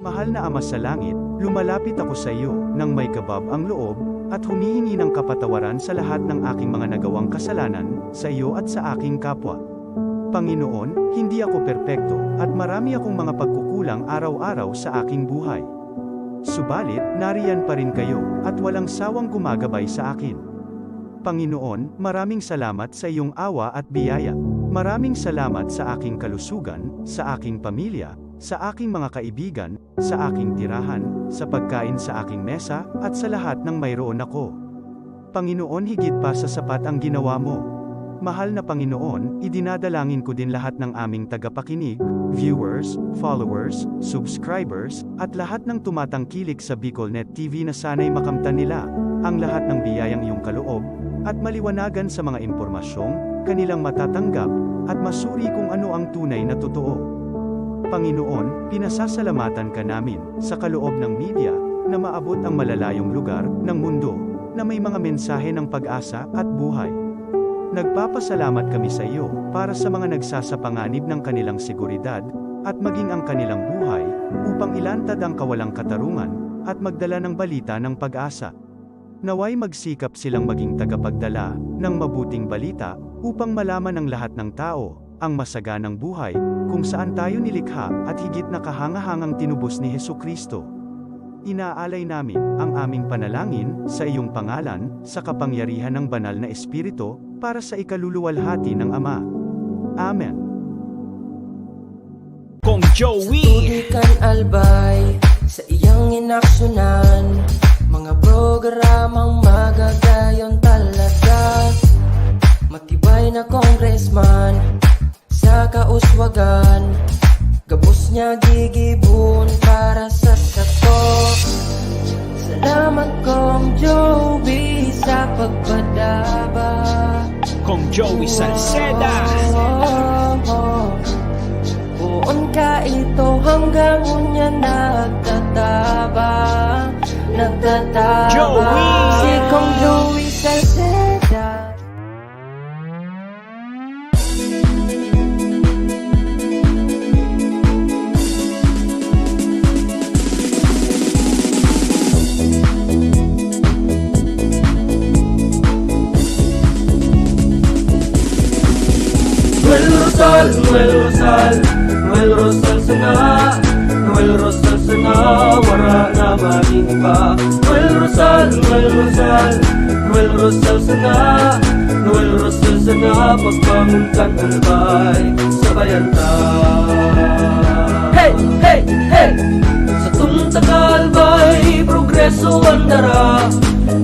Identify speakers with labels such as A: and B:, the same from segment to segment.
A: Mahal na Ama sa langit, lumalapit ako sa iyo, nang may kabab ang loob, at humihingi ng kapatawaran sa lahat ng aking mga nagawang kasalanan, sa iyo at sa aking kapwa. Panginoon, hindi ako perpekto, at marami akong mga pagkukulang araw-araw sa aking buhay. Subalit, nariyan pa rin kayo, at walang sawang gumagabay sa akin. Panginoon, maraming salamat sa iyong awa at biyaya. Maraming salamat sa aking kalusugan, sa aking pamilya, sa aking mga kaibigan, sa aking tirahan, sa pagkain sa aking mesa, at sa lahat ng mayroon ako. Panginoon, higit pa sa sapat ang ginawa mo. Mahal na Panginoon, idinadalangin ko din lahat ng aming tagapakinig, viewers, followers, subscribers, at lahat ng tumatangkilik sa BicolNet TV na sana'y makamtan nila ang lahat ng biyayang iyong kaloob, at maliwanagan sa mga impormasyong kanilang matatanggap, at masuri kung ano ang tunay na totoo. Panginoon, pinasasalamatan ka namin, sa kaloob ng media, na maabot ang malalayong lugar ng mundo, na may mga mensahe ng pag-asa at buhay. Nagpapasalamat kami sa iyo, para sa mga nagsasapanganib ng kanilang seguridad, at maging ang kanilang buhay, upang ilantad ang kawalang katarungan, at magdala ng balita ng pag-asa. Naway magsikap silang maging tagapagdala ng mabuting balita, upang malaman ng lahat ng tao ang masaganang buhay, kung saan tayo nilikha, at higit na kahangahangang tinubos ni Hesukristo. Inaalay namin ang aming panalangin sa iyong pangalan, sa kapangyarihan ng banal na Espiritu, para sa ikaluluwalhati ng Ama. Amen.
B: Kong Joey
C: Tudikan albay sa iyang inaksyonan, mga programang magagayon talaga. Matibay na congressman sa kauswagan, gabos niya gigibon para sa sato. Salamat Kong Joey sa pagpadaba.
B: Kong Joey Salceda.
C: Buon ka ito hanggang unya nagtataba.
B: Joey!
C: Si Kong Joey Salceda.
D: Noel Rosal sana, Noel Rosal sana, wala na maging iba. Noel Rosal sana, Noel Rosal sana, pagbangon kang albay, sabayan ta. Hey, hey, hey! Sa tumta kalbay, progreso ang dara,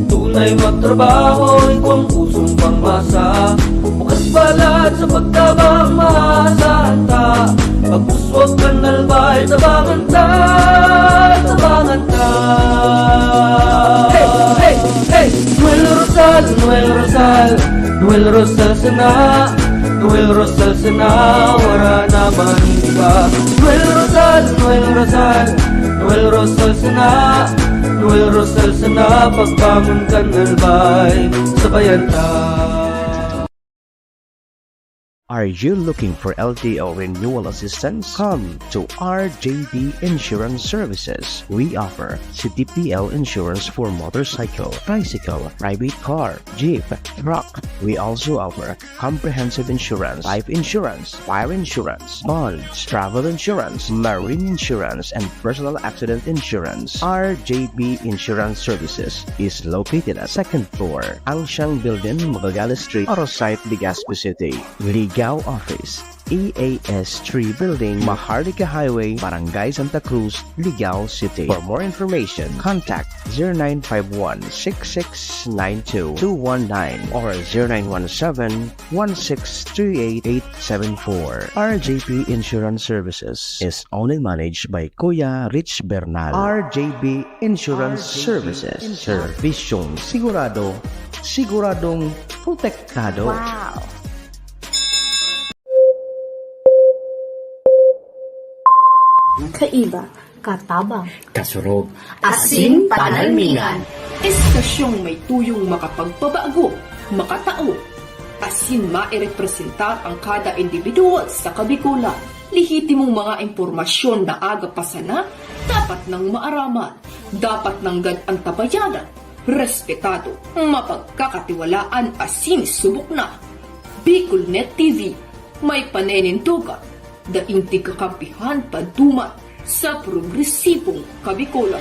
D: tunay magtrabaho, ikaw ang pusong pangmasa. Bukas palad sa pagtabang maasahan ta, pagpuswag ka nalbay, tabangan ta, tabangan ta. Hey, hey, hey! Noel Rosal, Noel Rosal, Noel Rosal sana, Noel Rosal sana, wala na maniba. Noel Rosal, Noel Rosal, Noel Rosal sana, Noel Rosal sana, pagbangon ka nalbay, sabayan ta.
E: Are you looking for LTO renewal assistance? Come to RJB Insurance Services. We offer CTPL insurance for motorcycle, tricycle, private car, jeep, truck. We also offer comprehensive insurance, life insurance, fire insurance, bonds, travel insurance, marine insurance, and personal accident insurance. RJB Insurance Services is located at 2nd floor, Angsiang Building, Magallanes Street, Orosite, Legazpi City. Ligao Office, EAS 3 Building, Maharlika Highway, Barangay Santa Cruz, Ligao City. For more information, contact 0951-6692-219 or 0917-1638874. RJP Insurance Services is owned and managed by Kuya Rich Bernal. RJP Insurance Services. Servisyong sigurado, siguradong protektado.
F: Wow! Kaiba, katabang,
G: kasurog,
F: asin panalmingan.
H: Estasyong may tuyong makapagpabago, makatao, asin mairepresenta ang kada individual sa kabikulan. lihitimong mga impormasyon na aga pa sana, dapat nang maaraman, dapat nang antabayanan, respetado, mapagkakatiwalaan asin subok na. Bicolnet TV, may panenintugan, daing kakampihan paduman sa progresibong Kabikulan.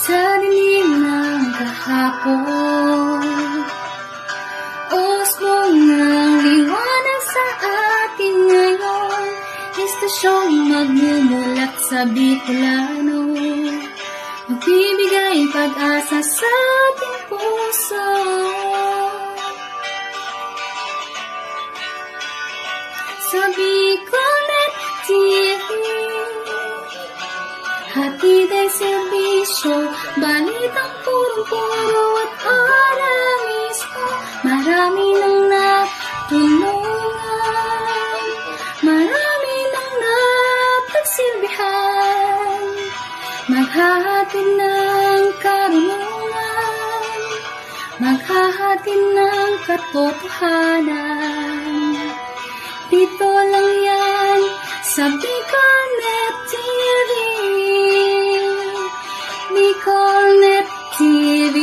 F: Sa dilim ng kahapon, usbong ng liwanag sa atin ngayon, istasyong magmumulat sa Bicolano, magbibigay pag-asa sa ating puso. Sa Bicolnet TV, hatid ay serbisyo, balitang purong-puro at aral mismo. Marami nang natulungan, marami nang napagsilbihan, maghahatid ng karunungan, maghahatid ng katotohanan. Dito lang yan sa Bicolnet TV. Bicolnet TV.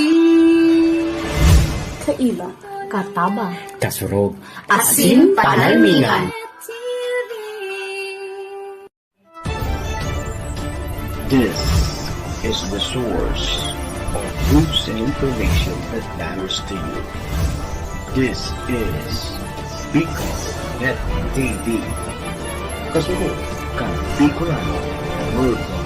C: Kaiba,
F: Katabang.
E: Kasurog.
F: Asin panalmingan.
E: This is the source of news and information that matters to you. This is Bicolnet TV. Kasurog kang Bicolano worldwide.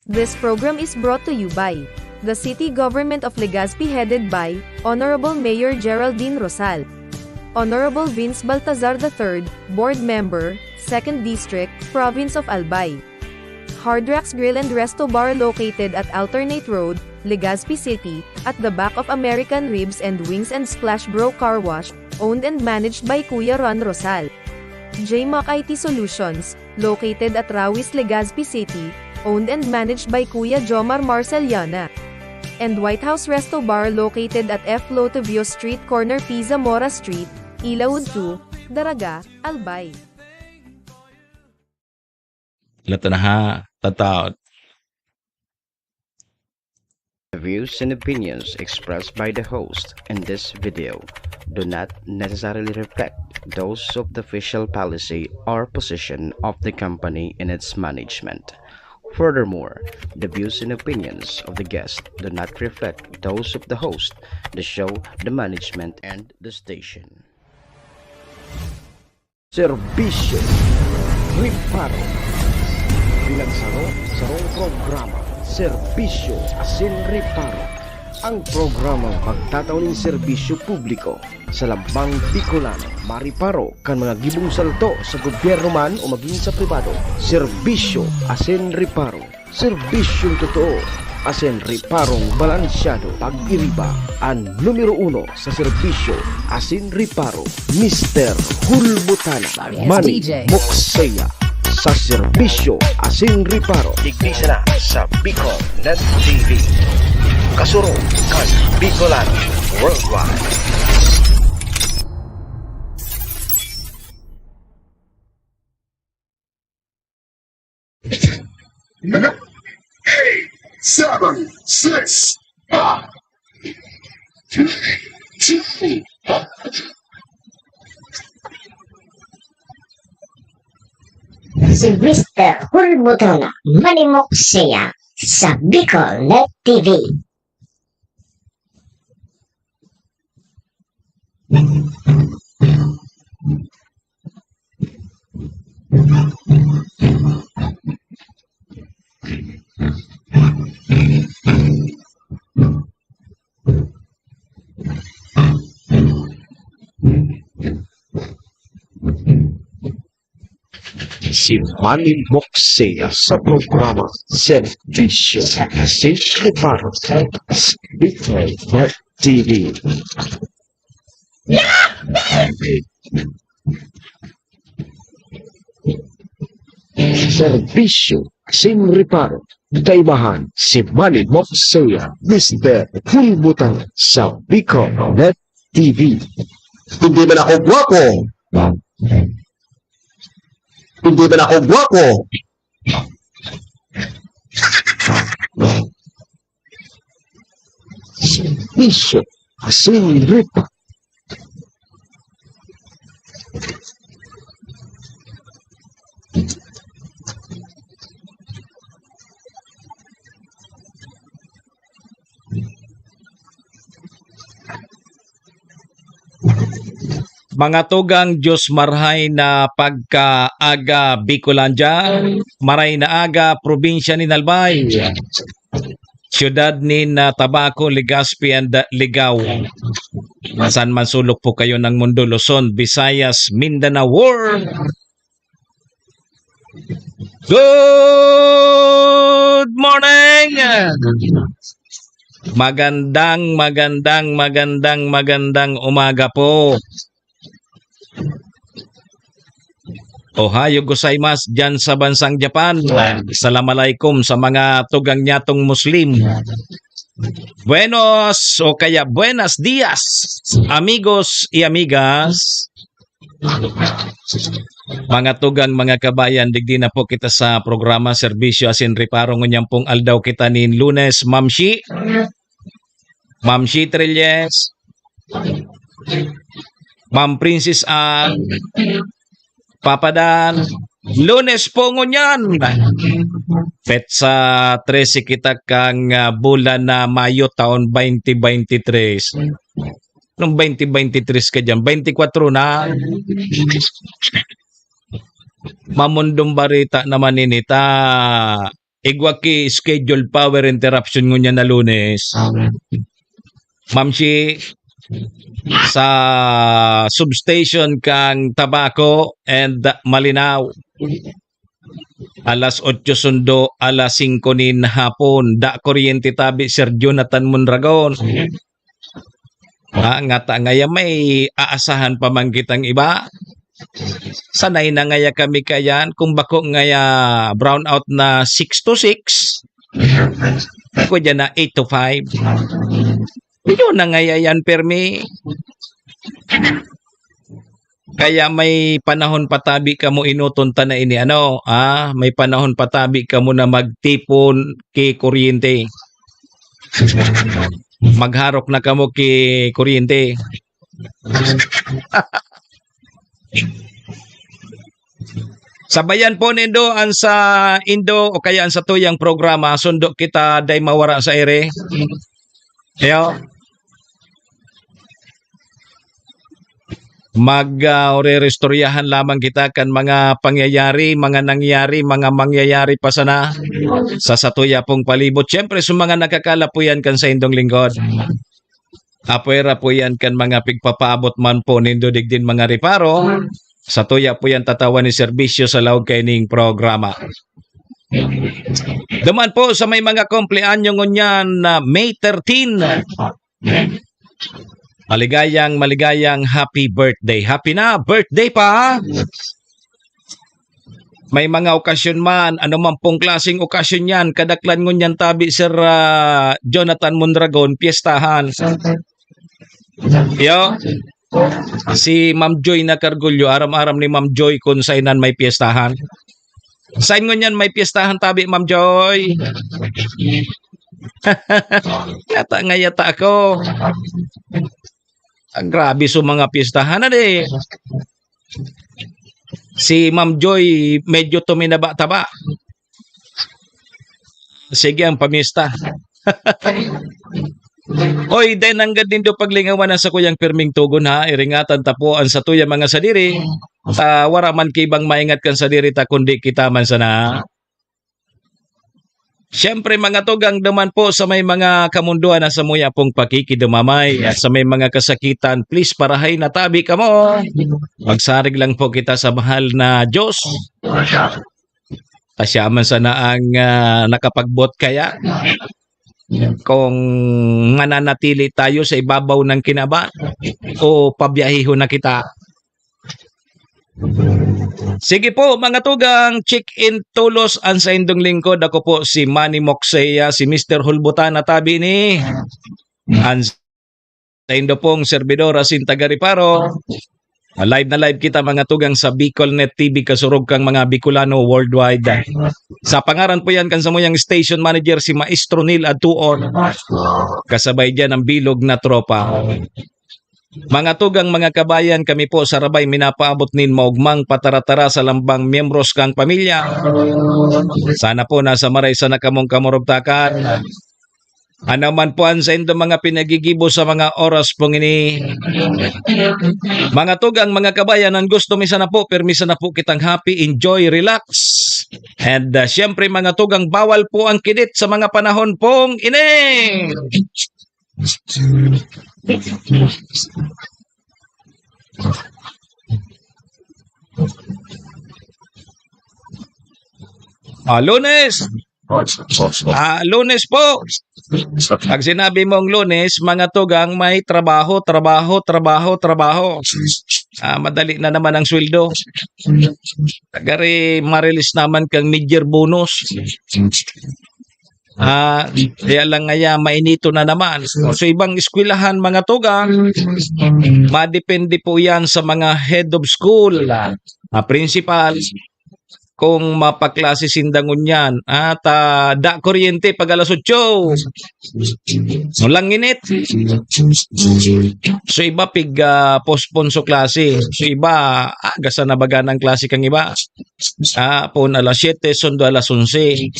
G: This program is brought to you by the City Government of Legazpi headed by Honorable Mayor Geraldine Rosal, Honorable Vince Baltazar III, Board Member, 2nd District, Province of Albay. Hard Rocks Grill and Resto Bar located at Alternate Road, Legazpi City, at the back of American Ribs and Wings and Splash Bro Car Wash, owned and managed by Kuya Ron Rosal. JMAC IT Solutions, located at Rawis, Legazpi City, owned and managed by Kuya Jomar Marceliana. And White House Resto Bar located at F. Lotavio Street Corner Pisa Mora Street, Ilaud 2, Daraga, Albay.
B: Lato na ha, tataot.
E: The views and opinions expressed by the host in this video do not necessarily reflect those of the official policy or position of the company and its management. Furthermore, the views and opinions of the guest do not reflect those of the host, the show, the management, and the station. Serbisyo Riparo Pinagsaro-sarong programa Serbisyo Asin Riparo, ang programang pagtatauning serbisyo publiko sa lambang Bicolano, mariparo kan mga gibong salto sa gobyerno man o maging sa pribado. Serbisyo Asin Riparo, serbisyong totoo, asin riparong balansyado. Pag-iriba ang numero 1 sa serbisyo Asin Riparo, Mr. Hulbutana Manny Moksea sa serbisyo Asin Riparo. Ignisa na sa Bicolnet TV. Kasurog kang Bicolano worldwide.
I: Eight, 7, 6, 5, 2, 2.
J: Si Mr. Hulbutana Manny Moksea sa Bicolnet TV.
E: Si Manny Moksea sa programa Serbisyo Asin Riparo sa Bicolnet
I: TV. Serbisyo sin reparo. Kaibahan si Manny Moxea, Mr. Hulbutan sa Bicol Net TV. Hindi ba ako gwapo? Hindi ba ako gwapo? Serbisyo sin reparo.
B: Mga tugang Diyos marhay na pagkaaga Bicolandia, maray na aga probinsya ni Nalbay, siyudad ni Tabaco, Legazpi and Ligao. Saan man sulok po kayo ng mundo, Luzon, Visayas, Mindanao world. Good morning! Magandang umaga po. Ohayo gozaimasu dyan sa bansang Japan. Assalamualaikum sa mga tugang nyatong Muslim. Buenos o kaya buenas dias, amigos y amigas. Mga tugang, mga kabayan, digdi na po kita sa programa Serbisyo Asin Reparo. Ngunyang pong aldaw kita ni Lunes, Mamshi Trilles, Ma'am Princess Ann, Papadan. Lunes po ngunyan. Petsa 13 kita kang bulan na Mayo taon 2023. Nung 2023 ka dyan, 24 na. Mamundong barita naman inita. Igwaki schedule power interruption ngunyan na Lunes. Mamsi, sa substation kang Tabaco and Malinaw. Alas 8 sundo, alas 5 nin hapon. Da kuryente tabi Sir Jonathan Mondragon. Ngata ngaya may aasahan pa man kitang iba. Sanay na ngaya kami kayan. Kung bako ngaya brown out na 6 to 6. Ako dyan na 8 to 5. Yun na ngaya yan, permi. Kaya may panahon patabi ka mo inutunta na ini may panahon patabi ka mo na magtipon kay kuryente. Magharok na kamo kay kuryente. Sabayan po nindo ang sa Indo o kaya ang sa tuyang programa sundo kita day mawara sa ere. Yo. Re-restoryahan lamang kita kan mga pangyayari, mga nangyari, mga mangyayari pa sana sa satuya pong palibot. Siyempre, sa mga nakakalapuyan kan sa indong lingkod. Apuera po yan kan mga pigpapaabot man po nindo digdin mga reparo. Satuya po yan tatawa ni serbisyo sa laog kaining programa. Duman po sa may mga kumpleanyo ngunyan na May 13. Maligayang happy birthday. Happy na birthday pa. May mga okasyon man, ano man pong klaseng okasyon yan, kadaklan ngunyan tabi Sir Jonathan Mondragon, piyestahan. Yo. Si Ma'am Joy na Cargulyo, aram-aram ni Ma'am Joy kung sainan may piyestahan. Sain ngunyan may piyestahan tabi Ma'am Joy. Yata ako. Grabe so mga pistahan na de. Si Ma'am Joy medyo tuminaba-taba. Sige ang pamista. Oy, den anggad din do paglingawan sa kuyang pirming tugon ha. Iringatan tapo ang satuya mga sadiri. Wara man kibang maingat kan sadiri ta kundi kita man sana. Siyempre mga tugang duman po sa may mga kamunduan na sa muya pong pakikidumamay at sa may mga kasakitan, please parahay na tabi ka mo. Magsarig lang po kita sa mahal na Diyos. Tasyaman sana ang nakapagbot kaya. kung mananatili tayo sa ibabaw ng Kinaba o pabiyahiho na kita. Sige po mga tugang, check-in tulos ang sa indong lingkod. Ako po si Manny Moxea, si Mr. Hulbutana tabi ni ang sa indo pong servidora Sinta Gariparo. Live na live kita mga tugang sa BicolNet TV, kasurog kang mga Bicolano worldwide. Sa pangaran po yan kan sa muyang station manager si Maestro Neil Atuon. Kasabay dyan ang bilog na tropa. Mga tugang mga kabayan, kami po sa Rabay minapaabot nin maugmang pataratara sa lambang miyembros kang pamilya. Sana po nasa maray sa nakamong kamurugtakan. Ano man po ang sa indo mga pinagigibo sa mga oras pong ini. Mga tugang mga kabayan, ang gusto misa na po, permisa na po kitang happy, enjoy, relax. And syempre mga tugang, bawal po ang kidit sa mga panahon pong ini. Lunes. Lunes po. Pag sinabi mong Lunes, mga tugang, may trabaho. Madali na naman ang sweldo. Tagari marilis naman kang mid-year bonus. Kaya lang ngaya mainito na naman. So ibang eskwelahan mga tugang, madepende po yan sa mga head of school, principal, kung mapaklase sindangon yan. At da kuryente pag alas 8. Walang init. So iba pig postpone so klase. So iba agasa na baga ng klase kang iba. Pon alas 7, sundo alas 11.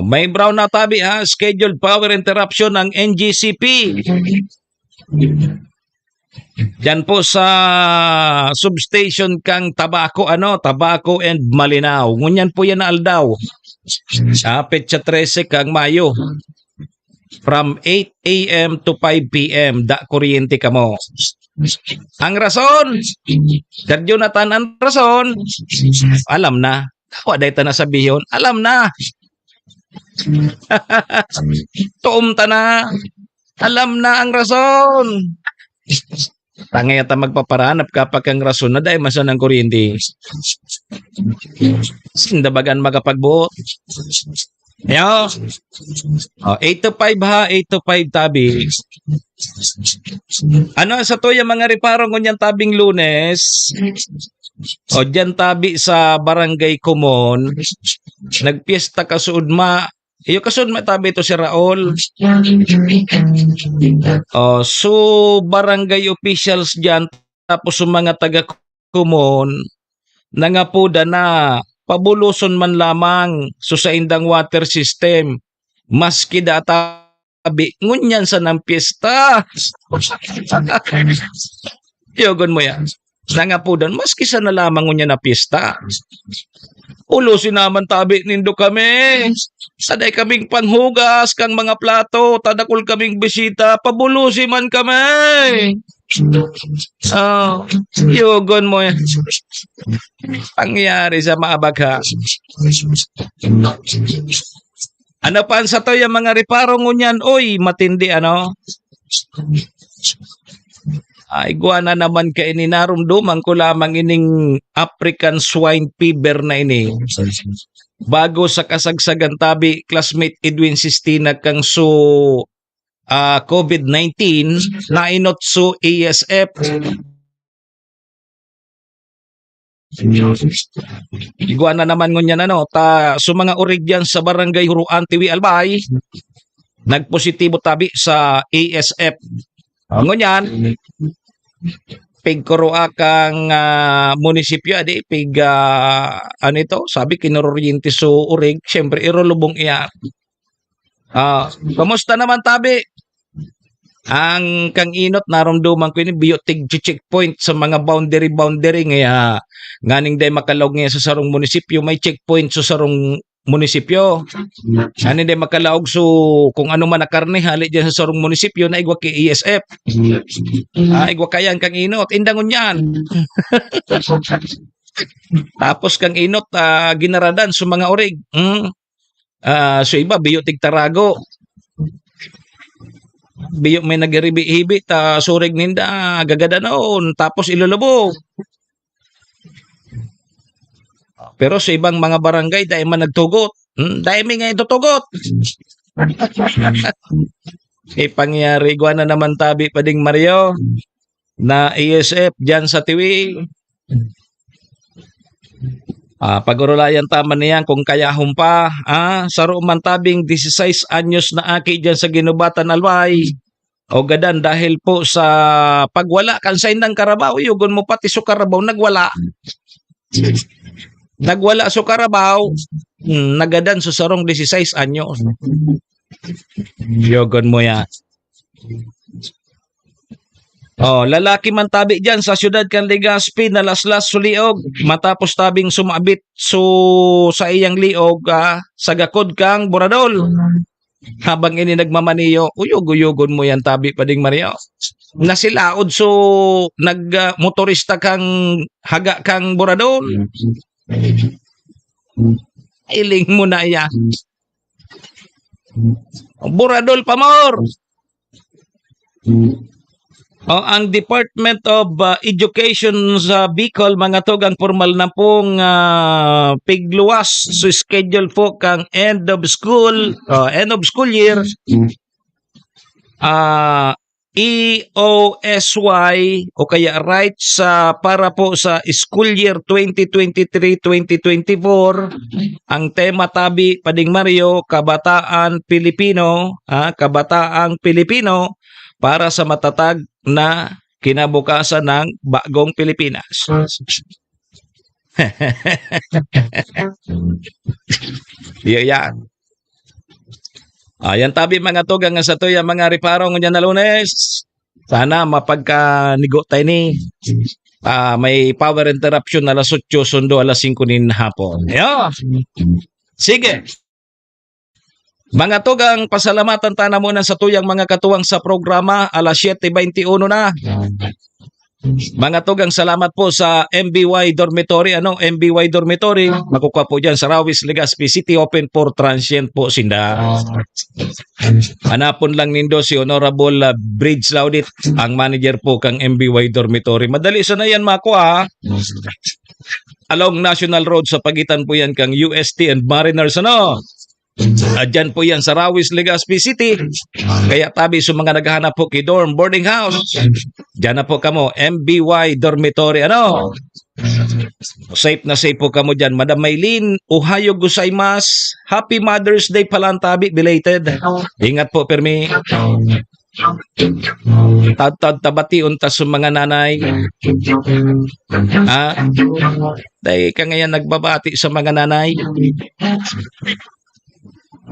B: May brown na tabi scheduled power interruption ng NGCP. Diyan po sa substation kang Tabaco and Malinaw. Ngunyan po yan na aldaw. Petsa 13 kang Mayo. From 8 a.m. to 5 p.m. Da kuryente ka mo. Ang rason, Sir Jonathan, ang rason, alam na. Ako dahil na sabihin, alam na. Tuom ta na. Alam na ang rason. Tangay ata magpaparanap kapag ang rason na dahil masan ang kuryente. Sindabagan magapagbuot. Yo. 8 to 5 8 to 5 tabi. Ano sa to yung mga reparong kunyan tabing Lunes? Dyan tabi sa Barangay Kumon, nagpiesta kasuudma. Iyo kasud matabi to si Raul. So barangay officials diyan tapos yung mga taga Kumon nangapuda na pabuluson man lamang so sa indang water system maski databi ngunyan sa nang piyesta. Yogon mo yan. Nangapudan maski sa na lamang ngunyan na piyesta. Ulusin naman tabi nindo kami. Saday kaming panghugas kang mga plato, tadakol kaming bisita, pabulusi man kami. Yogon mo yan. Pangyari sa maabagha. Ano pa sa to yung mga reparong ngunyan? Oy, matindi Igwa na naman ka ininarumduman ko lamang ining African swine fever na ini. Bago sa kasagsagan tabi, classmate Edwin Sistina kang COVID-19 na inot so ASF. Igwa na naman ngunyan so mga origyan sa barangay Huruan Tiwi Albay nagpositibo tabi sa ASF. Ngunyan pigkuroa kang munisipyo sabi kinororyente so urig syempre irolubong iya. Kamusta naman tabi ang kang inot narumduman ko ini biotic checkpoint sa mga boundary ngaya nganing day makalawg nga sa sarong munisipyo may checkpoint sa sarong munisipyo. Ano day makalaog so kung ano man na karne hali dyan sa sarong munisipyo na igwa kay ESF. Igwa kayan kang inot. Indangon yan. Tapos kang inot ginaradan sa mga orig. So iba biyo tigtarago. Biyo may nagribi-hibi ta surig ninda gagada noon tapos ilulubog. Pero sa ibang mga barangay dahil man nagtugot. Dahil may nga itutugot. Pangyari ko na naman tabi pading Mario na ESF dyan sa TV. Pag-urulayan tama niyan kung kaya humpa. Saro man tabing 16 anyos na aki dyan sa Ginubatan Albay. O gadan dahil po sa pagwala kan sa indang Carabao, yugon mo pati sa Carabao nagwala. Nagwala sa Carabao, nagadan sa sarong 16 anyos. Yugon mo yan. Lalaki man tabi dyan sa siyudad kan Legazpi na laslas suliog matapos tabing sumabit sa iyang liog sa gakod kang Buradol. Habang ini nagmamaniyo, uyog-uyogon mo yan tabi pading Mario. Nasilaod nagmotorista kang haga kang Buradol. Iling mo na yan. Buradol pamor. Ang Department of Education sa Bicol, mga tugang formal na pong pigluwas so schedule po kang end of school year. EOSY o kaya rights para po sa school year 2023-2024. Ang tema tabi pading Mario, Kabataan Pilipino, Kabataang Pilipino para sa matatag na kinabukasan ng bagong Pilipinas. Yan. Yan tabi mga tugang sa to yung mga riparong niya na Lunes. Sana mapagkanigo tayo ni. May power interruption na alas 8 sundo alas 5 nin hapon. Yo. Sige. Mga tugang, pasalamatan tana muna sa tuyang mga katuwang sa programa, alas 7:21 na. Mga tugang, salamat po sa MBY Dormitory. MBY Dormitory, makukuha po dyan sa Rawis, Legazpi City, open for transient po sinda. Hanapon lang nindo si Honorable Bridge Laudit, ang manager po kang MBY Dormitory. Madali sa na yan makuha. Along National Road sa pagitan po yan kang UST and Mariners, Dyan po yan sa Rawis, Legazpi City. Kaya tabi sa mga naghahanap po kay dorm boarding house, dyan na po kamo, MBY Dormitory. Safe na safe po kamo dyan. Madam Maylene, ohayo gozaimasu. Happy Mother's Day palang tabi, belated. Ingat po, permi. Tabati untas sa mga nanay. Dahil ka ngayon nagbabati sa mga nanay.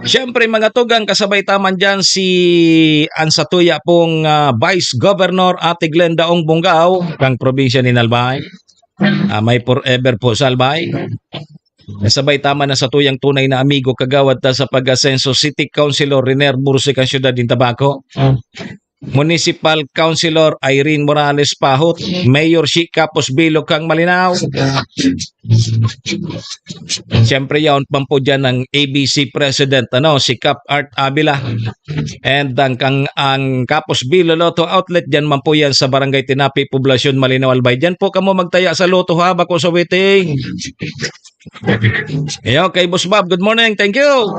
B: Siyempre mga tugang, kasabay taman dyan si Ansatuya pong Vice Governor Ate Glenda Ong Bungaw kang probinsya ni Albay. May forever po sa Albay. Kasabay taman na sa tuyang tunay na amigo kagawad ta sa pag-asenso City Councilor Riner Bursi kang siyudad din Tabaco. Municipal Councilor Irene Morales Pahot, Mayor Shi Capos Bilog kang Malinaw. Siyempre yaon pampo dyan ng ABC President si Cap Art Avila. And ang Capos Bilog Lotto Outlet dyan man po yan sa Barangay Tinapi, Poblasyon Malinaw Albay. Dyan po kamo magtaya sa Lotto bako sa waiting. Kay Boss Bob, good morning, thank you.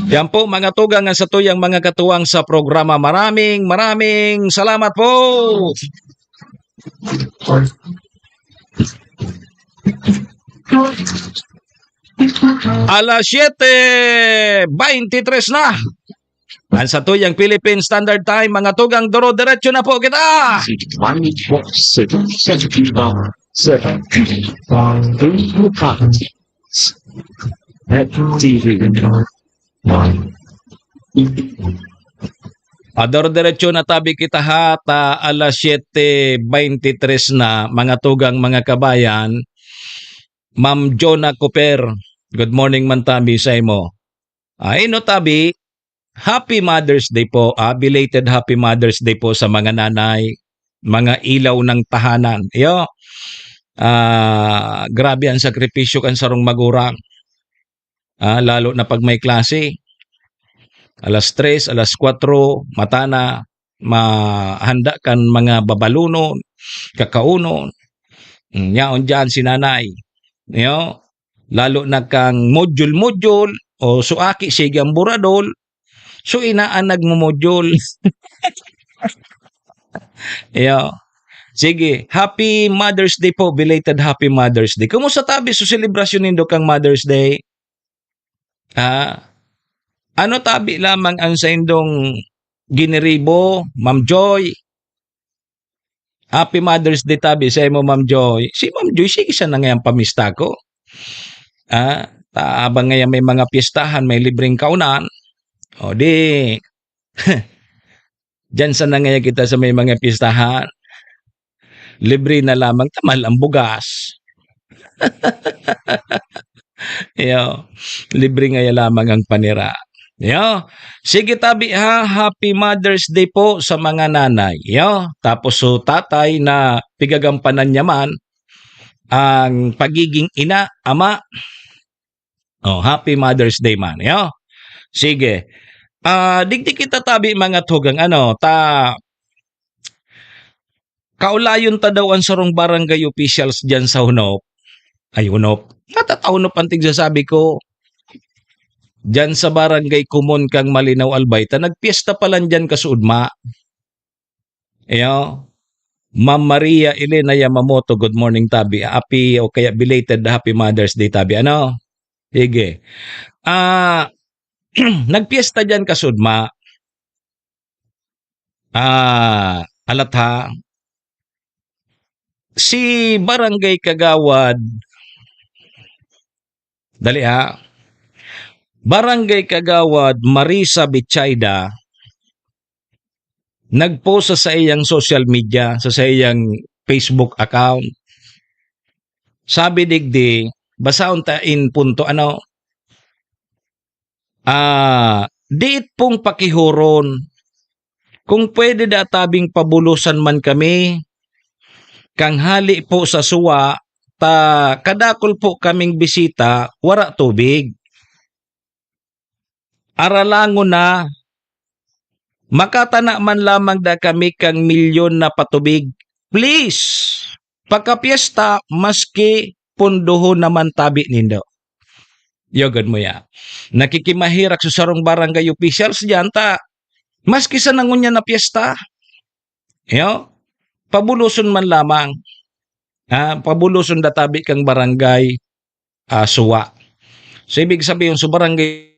B: Yan po mga tugang sa tuyang mga katuwang sa programa. Maraming salamat po. Alas 7:23 na. Ang sa tuyang Philippine Standard Time, mga tugang, duro-diretso na po kita. Duro-diretso na tabi kita alas 7:23 na, mga tugang, mga kabayan. Ma'am Jonah Cooper, good morning man tabi sa imo. Tabi, Happy Mother's Day po, belated Happy Mother's Day po sa mga nanay, mga ilaw ng tahanan. Grabe ang sakripisyo kan sarong magurang. Lalo na pag may klase. Alas 3, alas 4, mata na, mahanda kan mga babalunon, kakaunon. Yaon dyan si nanay. Yo, lalo na kang module-module o suaki sigang buradol. So inaanag mo module. Yo. Sige, Happy Mother's Day po, belated Happy Mother's Day. Kumusta tabi sa selebrasyon nindo kang Mother's Day? Ano tabi lamang ang sa indong giniribo, Ma'am Joy? Happy Mother's Day tabi sa imo, Ma'am Joy. Si Ma'am Joy, sige siya na ngayang pamista ko. Abang ngayon may mga pistahan, may libreng kaunan. O di, dyan sa na ngayon kita sa may mga pistahan. Libre na lamang tamal ang bugas. Yo, libre ngayon lamang ang panira. Yo, sige tabi ha, Happy Mother's Day po sa mga nanay. Yo, tapos so tatay na pigagampanan niya man ang pagiging ina, ama. Happy Mother's Day man. Yo, sige. Digdi kita tabi mga tugang kaulayon ta daw ang sarong barangay officials dyan sa Hunop. Ay, Hunop. Natatahunop ang tigsasabi ko. Dyan sa barangay Kumon kang Malinaw Albayta, nagpiesta pa lang dyan kasuudma. Ma'am Maria Elena Yamamoto, good morning tabi. Happy o kaya belated Happy Mother's Day tabi. Sige. Nagpiesta dyan kasuudma. Alat ha. Si Barangay Kagawad, dali ha, Barangay Kagawad Marisa Bichayda, nagpost sa iyang social media, sa iyang Facebook account. Sabi digdi, basaon ta in punto diit pong pakihuron, kung pwede databing pabulusan man kami, kang hali po sa suwa, kadakol po kaming bisita, wara tubig. Aralango na, makatana man lamang da kami kang milyon na patubig. Please, pagkapiesta, maski punduho naman tabi nindo. Yogad mo ya. Nakikimahirak sa sarong barangay officials dyan maski sa nangunya na piesta. Pabuluson man lamang. Pabuluson databi kang barangay suwa. So ibig sabihin sa barangay